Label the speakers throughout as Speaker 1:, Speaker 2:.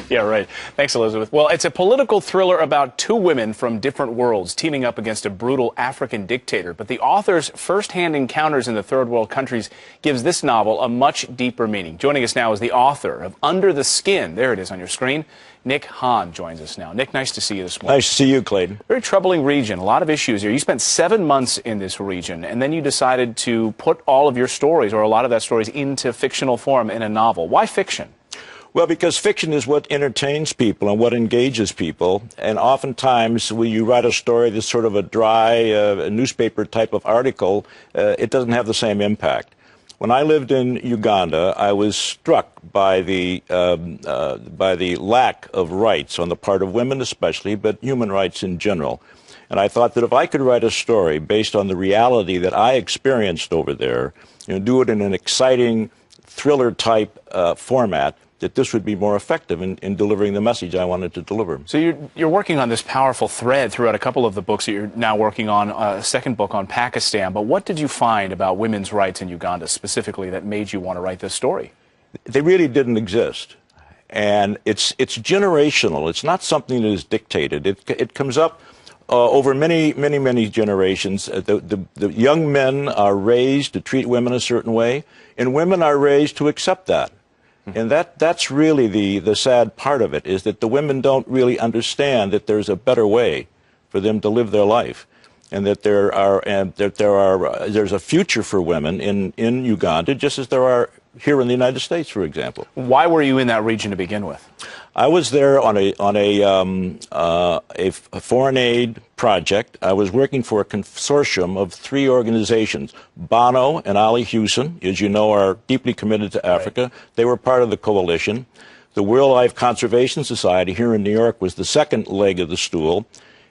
Speaker 1: Yeah, right. Thanks, Elizabeth. Well, it's a political thriller about two women from different worlds teaming up against a brutal African dictator. But the author's first-hand encounters in the third world countries gives this novel a much deeper meaning. Joining us now is the author of Under the Skin. There it is on your screen. Nick Hahn joins us now. Nick, nice to see you this morning.
Speaker 2: Nice to see you, Clayton.
Speaker 1: Very troubling region, a lot of issues here. You spent 7 months in this region, and then you decided to put all of your stories, or a lot of that stories, into fictional form in a novel. Why fiction?
Speaker 2: Well, because fiction is what entertains people and what engages people. And oftentimes, when you write a story that's sort of a dry newspaper type of article, it doesn't have the same impact. When I lived in Uganda, I was struck by the lack of rights on the part of women especially, but human rights in general. And I thought that if I could write a story based on the reality that I experienced over there, do it in an exciting thriller-type format, that this would be more effective in delivering the message I wanted to deliver.
Speaker 1: So you're working on this powerful thread throughout a couple of the books that you're now working on, a second book on Pakistan. But what did you find about women's rights in Uganda specifically that made you want to write this story? They
Speaker 2: really didn't exist. And it's generational. It's not something that is dictated. It comes up over many generations. The young men are raised to treat women a certain way, and women are raised to accept that. And that's really the sad part of it, is that the women don't really understand that there's a better way for them to live their life, and that there's a future for women in Uganda, just as there are here in the United States, for example.
Speaker 1: Why were you in that region to begin with?
Speaker 2: I was there on a foreign aid project. I was working for a consortium of 3 organizations. Bono and Ali Hewson, as you know, are deeply committed to Africa. Right. They were part of the coalition. The Wildlife Conservation Society here in New York was the second leg of the stool.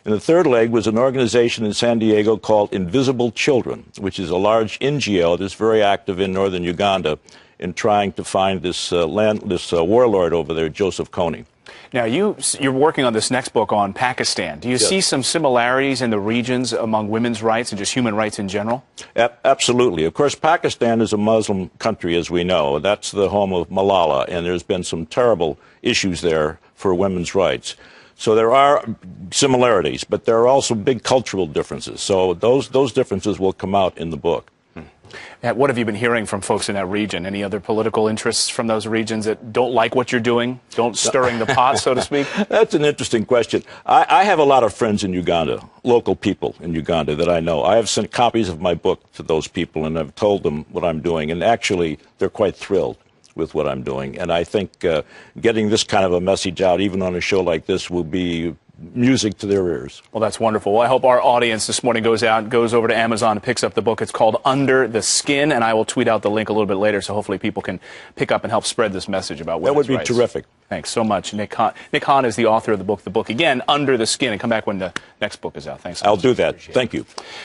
Speaker 2: And the third leg was an organization in San Diego called Invisible Children, which is a large NGO that's very active in northern Uganda in trying to find this warlord over there, Joseph Kony.
Speaker 1: Now, you're working on this next book on Pakistan. Do you see some similarities in the regions among women's rights and just human rights in general?
Speaker 2: Absolutely. Of course, Pakistan is a Muslim country, as we know. That's the home of Malala, and there's been some terrible issues there for women's rights. So there are similarities, but there are also big cultural differences. So those differences will come out in the book.
Speaker 1: What have you been hearing from folks in that region? Any other political interests from those regions that don't like what you're doing, don't stirring the pot, so to speak?
Speaker 2: That's an interesting question. I have a lot of friends in Uganda, local people in Uganda that I know. I have sent copies of my book to those people, and I've told them what I'm doing, and actually they're quite thrilled with what I'm doing. And I think getting this kind of a message out, even on a show like this, will be music to their ears.
Speaker 1: Well, that's wonderful. Well, I hope our audience this morning goes over to Amazon and picks up the book. It's called Under the Skin, and I will tweet out the link a little bit later, so hopefully people can pick up and help spread this message about women's rights.
Speaker 2: That would be terrific.
Speaker 1: Thanks so much. Nick Hahn. Nick Hahn is the author of the book again, Under the Skin, and come back when the next book is out. Thanks so much.
Speaker 2: I'll do that. Thank you.